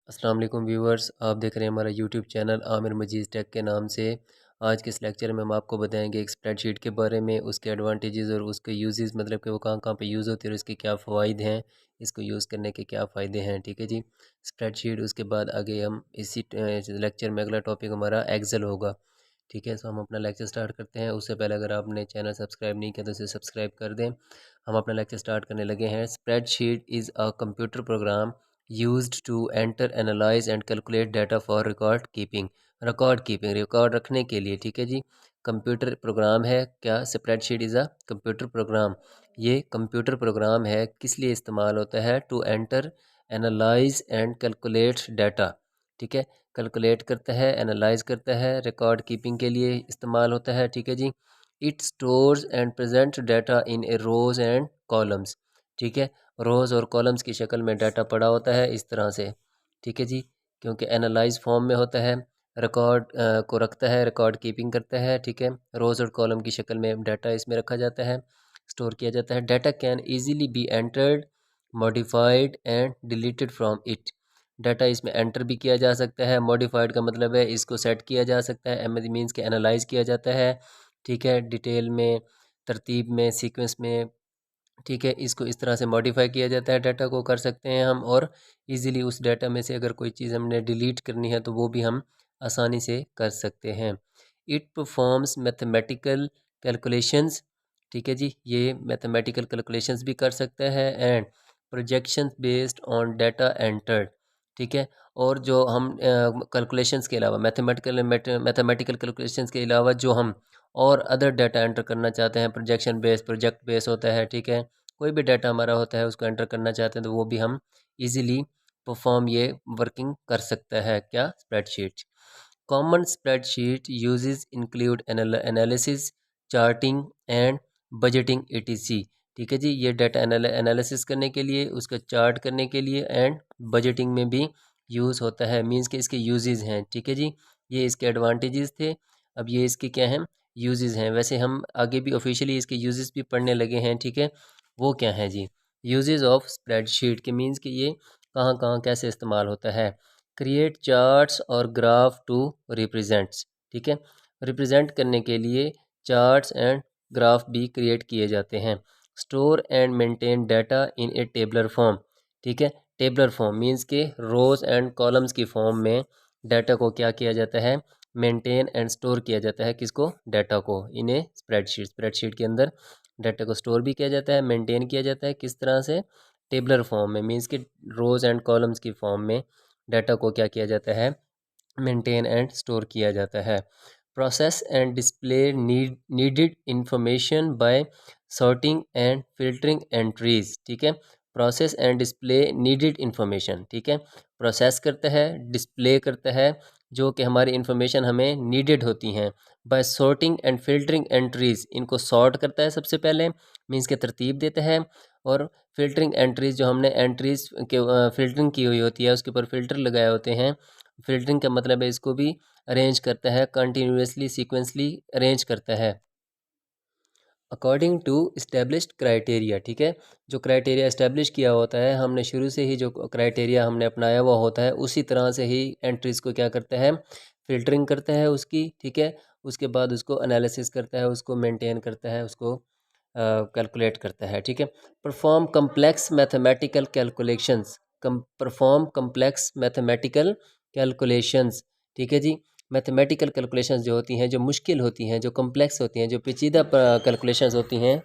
अस्सलाम वालेकुम व्यूवर्स, आप देख रहे हैं हमारा यूट्यूब चैनल आमिर मजीद टेक के नाम से। आज के इस लेक्चर में हम आपको बताएंगे एक स्प्रेडशीट के बारे में, उसके एडवांटेजेस और उसके यूजेस, मतलब कि वो कहाँ कहाँ पे यूज़ होती है और इसके क्या फ़वाइद हैं, इसको यूज़ करने के क्या फ़ायदे हैं। ठीक है जी, स्प्रेडशीट। उसके बाद आगे हम इसी लेक्चर में अगला टॉपिक हमारा एक्सेल होगा। ठीक है, तो हम अपना लेक्चर स्टार्ट करते हैं। उससे पहले अगर आपने चैनल सब्सक्राइब नहीं किया तो इसे सब्सक्राइब कर दें। हम अपना लेक्चर स्टार्ट करने लगे हैं। Spreadsheet is a computer programme used to enter, analyze and calculate data for record रखने के लिए। ठीक है जी, कंप्यूटर प्रोग्राम है। क्या spreadsheet is a computer program. ये कंप्यूटर प्रोग्राम है, किस लिए इस्तेमाल होता है? To enter, analyse and calculate data. ठीक है, कैलकुलेट करता है, एनालाइज करता है, रिकॉर्ड कीपिंग के लिए इस्तेमाल होता है। ठीक है जी, it stores and present data in a rows and columns. ठीक है, रोज़ और कॉलम्स की शक्ल में डाटा पड़ा होता है इस तरह से। ठीक है जी, क्योंकि एनालाइज फॉर्म में होता है, रिकॉर्ड को रखता है, रिकॉर्ड कीपिंग करता है। ठीक है, रोज़ और कॉलम की शक्ल में डाटा इसमें रखा जाता है, स्टोर किया जाता है। Data can easily be entered, modified and deleted from it. Data इसमें एंटर भी किया जा सकता है, मॉडिफाइड का मतलब है इसको सेट किया जा सकता है, मीन्स के एनालाइज किया जाता है। ठीक है, डिटेल में, तरतीब में, सीक्वेंस में। ठीक है, इसको इस तरह से मॉडिफाई किया जाता है, डाटा को कर सकते हैं हम। और इजीली उस डाटा में से अगर कोई चीज़ हमने डिलीट करनी है तो वो भी हम आसानी से कर सकते हैं। It performs mathematical calculations. ठीक है जी, ये मैथमेटिकल कैलकुलेशंस भी कर सकता है। And projections based on data entered. ठीक है, और जो हम कैलकुलेशंस के अलावा, मैथमेटिकल कैलकुलेशंस के अलावा जो हम और अदर डाटा एंटर करना चाहते हैं, प्रोजेक्शन बेस, प्रोजेक्ट बेस होता है। ठीक है, कोई भी डाटा हमारा होता है उसको एंटर करना चाहते हैं तो वो भी हम इजीली परफॉर्म ये वर्किंग कर सकता है। क्या? Spreadsheet. Common spreadsheet uses include analysis, charting and budgeting etc। ठीक है जी, ये डाटा एनालिसिस करने के लिए, उसका चार्ट करने के लिए एंड बजटिंग में भी यूज़ होता है। मींस के इसके यूजेस हैं। ठीक है जी, ये इसके एडवांटेजेस थे। अब ये इसके क्या हैं? यूजेस हैं। वैसे हम आगे भी ऑफिशियली इसके यूजेस भी पढ़ने लगे हैं। ठीक है, वो क्या है जी? यूजेस ऑफ स्प्रेडशीट के मींस कि ये कहाँ कहाँ कैसे इस्तेमाल होता है। क्रिएट चार्ट्स और ग्राफ टू रिप्रेजेंट्स। ठीक है, रिप्रेजेंट करने के लिए चार्ट्स एंड ग्राफ भी क्रिएट किए जाते हैं। Store and maintain data in a tabular form. ठीक है, टेबलर फॉर्म मींस के रोज एंड कॉलम्स की फॉर्म में डाटा को क्या किया जाता है? मेंटेन एंड स्टोर किया जाता है। किसको? डाटा को। इन्हें स्प्रेडशीट के अंदर डाटा को स्टोर भी किया जाता है, मेंटेन किया जाता है। किस तरह से? टेबलर फॉर्म में, मींस कि रोज एंड कॉलम्स की फॉर्म में डाटा को क्या किया जाता है? मेंटेन एंड स्टोर किया जाता है। Process and display needed information bye sorting and filtering entries. ठीक है, process and display needed information. ठीक है, प्रोसेस करता है, डिस्प्ले करता है जो कि हमारी इंफॉर्मेशन हमें नीडेड होती हैं। By sorting and filtering entries, इनको सॉर्ट करता है सबसे पहले, मीन्स के तरतीब देता है। और फिल्टरिंग एंट्रीज, जो हमने एंट्रीज के फिल्टरिंग की हुई होती है उसके ऊपर फिल्टर लगाए होते हैं। फिल्टरिंग का मतलब है इसको भी अरेंज करता है, कंटिन्यूसली सीक्वेंसली अरेंज करता है अकॉर्डिंग टू इस्टेब्लिश्ड क्राइटेरिया। ठीक है, जो क्राइटेरिया इस्टेब्लिश किया होता है, हमने शुरू से ही जो क्राइटेरिया हमने अपनाया हुआ होता है उसी तरह से ही एंट्रीज को क्या करता है? फिल्टरिंग करता है उसकी। ठीक है, उसके बाद उसको एनालिसिस करता है, उसको मेंटेन करता है, उसको कैलकुलेट करता है। ठीक है, perform complex mathematical calculations. Perform complex mathematical calculations. ठीक है जी, मैथमेटिकल कैलकुलेशंस जो होती हैं, जो मुश्किल होती हैं, जो कम्प्लेक्स होती हैं, जो पेचीदा कैलकुलेशंस होती हैं,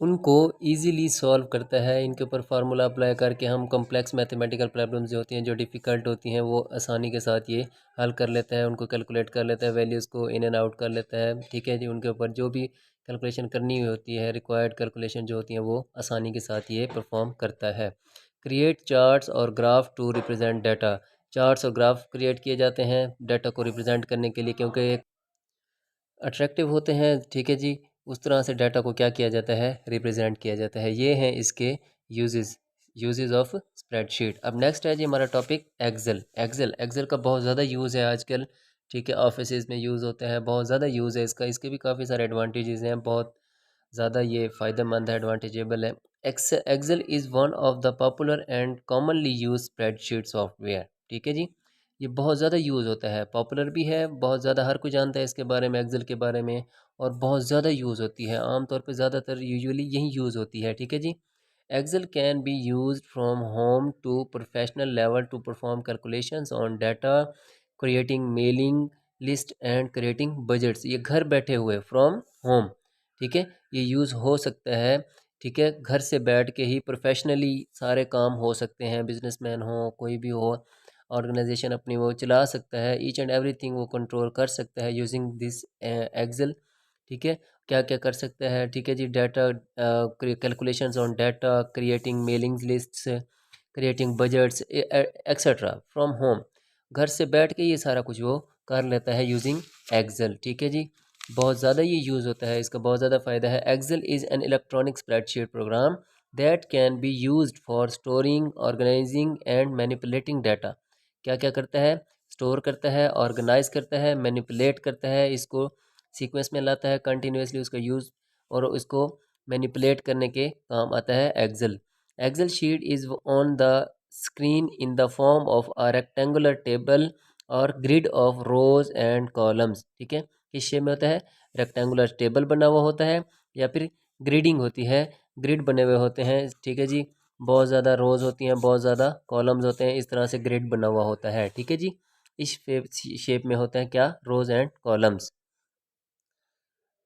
उनको इजीली सॉल्व करता है। इनके ऊपर फार्मूला अप्लाई करके हम कम्प्लेक्स मैथमेटिकल प्रॉब्लम्स जो होती हैं, जो डिफ़िकल्ट होती हैं, वो आसानी के साथ ये हल कर लेता है, उनको कैलकुलेट कर लेता है, वैल्यूज़ को इन एंड आउट कर लेता है। ठीक है जी, उनके ऊपर जो भी कैलकुलेशन करनी हुई होती है, रिक्वायर्ड कैलकुलेशन जो होती हैं, वो आसानी के साथ ये परफॉर्म करता है। क्रिएट चार्ट्स और graph to represent data. Charts और ग्राफ क्रिएट किए जाते हैं डाटा को रिप्रेजेंट करने के लिए, क्योंकि अट्रैक्टिव होते हैं। ठीक है जी, उस तरह से डाटा को क्या किया जाता है? रिप्रेजेंट किया जाता है। ये हैं इसके यूजेस ऑफ स्प्रेडशीट। अब नेक्स्ट है जी हमारा टॉपिक एक्सेल। एक्सेल का बहुत ज़्यादा यूज़ है आजकल। ठीक है, ऑफिस में यूज़ होता है, बहुत ज़्यादा यूज़ है इसका। इसके भी काफ़ी सारे एडवांटेजेस हैं, बहुत ज़्यादा ये फ़ायदेमंद है, एडवांटेजेबल है। Excel is one of the popular and commonly use spreadsheet software. ठीक है जी, ये बहुत ज़्यादा यूज़ होता है, पॉपुलर भी है, बहुत ज़्यादा हर कोई जानता है इसके बारे में, एक्सेल के बारे में, और बहुत ज़्यादा यूज़ होती है, आमतौर पे ज़्यादातर यूजुअली यही यूज़ होती है। ठीक है जी, Excel can be use from home to professional level to perform calculations on data, creating mailing list and creating budgets. ये घर बैठे हुए फ्रॉम होम, ठीक है, ये यूज़ हो सकता है। ठीक है, घर से बैठ के ही प्रोफेशनली सारे काम हो सकते हैं, बिजनेसमैन हो, कोई भी हो, ऑर्गेनाइजेशन अपनी वो चला सकता है, ईच एंड एवरीथिंग वो कंट्रोल कर सकता है यूजिंग दिस एक्सेल। ठीक है, क्या क्या कर सकता है, ठीक है जी, data calculations on data, creating mailing lists, creating budgets etcetera from home. घर से बैठ के ये सारा कुछ वो कर लेता है यूजिंग एक्सेल। ठीक है जी, बहुत ज़्यादा ये यूज़ होता है, इसका बहुत ज़्यादा फ़ायदा है। Excel is an electronic spreadsheet program that can be used for storing, organizing and manipulating data. क्या क्या करता है, स्टोर करता है, ऑर्गेनाइज करता है, मैनिपुलेट करता है, इसको सीक्वेंस में लाता है, कंटिन्यूसली उसका यूज़ और इसको मैनिपुलेट करने के काम आता है Excel. Excel sheet is on the screen in the form of a rectangular table और grid of rows and columns. ठीक है, किस शेप में होता है, रेक्टेंगुलर टेबल बना हुआ होता है या फिर ग्रिडिंग होती है, ग्रिड बने हुए होते हैं। ठीक है जी, बहुत ज़्यादा रोज़ होती हैं, बहुत ज़्यादा कॉलम्स होते हैं, इस तरह से ग्रिड बना हुआ होता है। ठीक है जी, इस शेप में होते हैं क्या, रोज़ एंड कॉलम्स।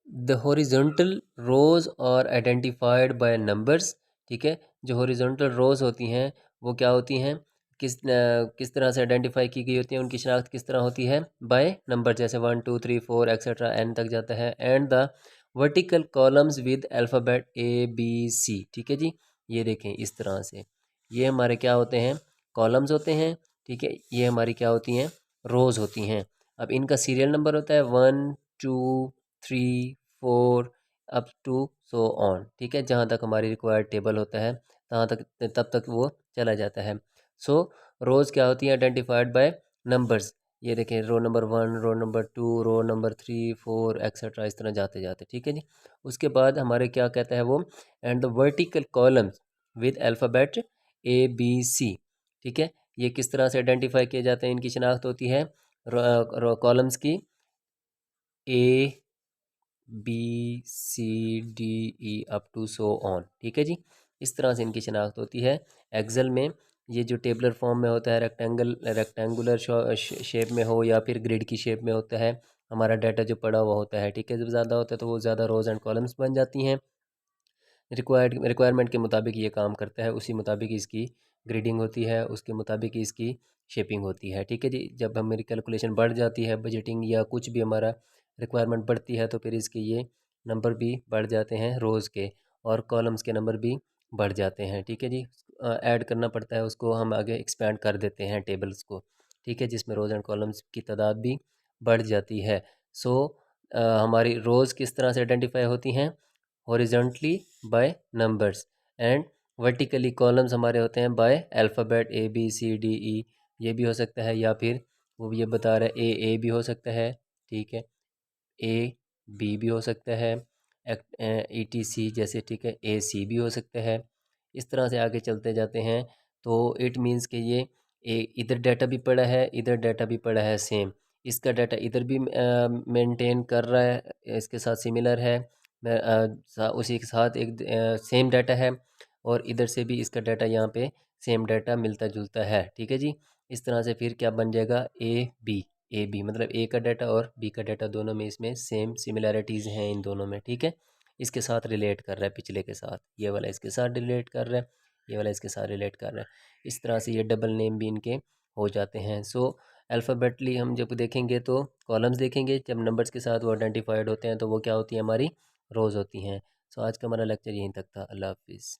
द हॉरिजॉन्टल रोज और आइडेंटिफाइड बाय नंबर्स। ठीक है, जो हॉरिजॉन्टल रोज होती हैं वो क्या होती हैं, किस तरह से आइडेंटिफाई की गई होती हैं, उनकी शनाख्त किस तरह होती है, बाय नंबर, जैसे 1 2 3 4 एक्सेट्रा एन तक जाता है। And the vertical columns with alphabet ABC। ठीक है जी, ये देखें इस तरह से, ये हमारे क्या होते हैं, कॉलम्स होते हैं। ठीक है, ये हमारी क्या होती हैं, रोज़ होती हैं। अब इनका सीरियल नंबर होता है 1 2 3 4 अप टू सो ऑन। ठीक है, जहाँ तक हमारी रिक्वायर्ड टेबल होता है तहाँ तक, तब तक वो चला जाता है। सो रोज़ क्या होती है, आइडेंटिफाइड बाय नंबर्स। ये देखें, row number 1, row number 2, row number 3 4 etcetera, इस तरह जाते जाते। ठीक है जी, उसके बाद हमारे क्या कहता है वो, and the vertical columns with alphabet ABC। ठीक है, ये किस तरह से आइडेंटिफाई किए जाते हैं, इनकी शनाख्त होती है कॉलम्स की A B C D E up to so on. ठीक है जी, इस तरह से इनकी शनाख्त होती है एक्सेल में। ये जो टेबलर फॉर्म में होता है, रेक्टेंगुलर शेप में हो या फिर ग्रिड की शेप में होता है, हमारा डाटा जो पड़ा हुआ होता है। ठीक है, जब ज़्यादा होता है तो वो ज़्यादा रोज़ एंड कॉलम्स बन जाती हैं, रिक्वायरमेंट के मुताबिक ये काम करता है, उसी मुताबिक इसकी ग्रेडिंग होती है, उसके मुताबिक इसकी शेपिंग होती है। ठीक है जी, जब हमारी कैलकुलेशन बढ़ जाती है, बजटिंग या कुछ भी हमारा रिक्वायरमेंट बढ़ती है, तो फिर इसके ये नंबर भी बढ़ जाते हैं रोज़ के, और कॉलम्स के नंबर भी बढ़ जाते हैं। ठीक है जी, ऐड करना पड़ता है उसको, हम आगे एक्सपेंड कर देते हैं टेबल्स को। ठीक है, जिसमें रोज़ एंड कॉलम्स की तादाद भी बढ़ जाती है। सो हमारी रोज़ किस तरह से आइडेंटिफाई होती हैं, horizontally by numbers, and vertically columns हमारे होते हैं बाय अल्फ़ाबेट ABCDE। ये भी हो सकता है, या फिर वो ये बता रहा है A भी हो सकता है। ठीक है, AB भी हो सकता है, ETC जैसे। ठीक है, AC भी हो सकता है। इस तरह से आगे चलते जाते हैं, तो इट मीन्स कि ये इधर डाटा भी पड़ा है, इधर डाटा भी पड़ा है सेम, इसका डाटा इधर भी मेंटेन कर रहा है, इसके साथ सिमिलर है, उसी के साथ एक सेम डाटा है, और इधर से भी इसका डाटा यहाँ पे सेम डाटा मिलता जुलता है। ठीक है जी, इस तरह से फिर क्या बन जाएगा, ए बी मतलब ए का डाटा और बी का डाटा दोनों में इसमें सेम सिमिलैरिटीज़ हैं इन दोनों में। ठीक है, इसके साथ रिलेट कर रहा है, पिछले के साथ, ये वाला इसके साथ रिलेट कर रहा है, ये वाला इसके साथ रिलेट कर रहा है। इस तरह से ये डबल नेम भी इनके हो जाते हैं। सो अल्फ़ाबेटली हम जब देखेंगे तो कॉलम्स देखेंगे, जब नंबर्स के साथ वो आइडेंटिफाइड होते हैं तो वो क्या होती है, हमारी रोज़ होती हैं। सो आज का हमारा लेक्चर यहीं तक था। अल्लाह हाफिज़।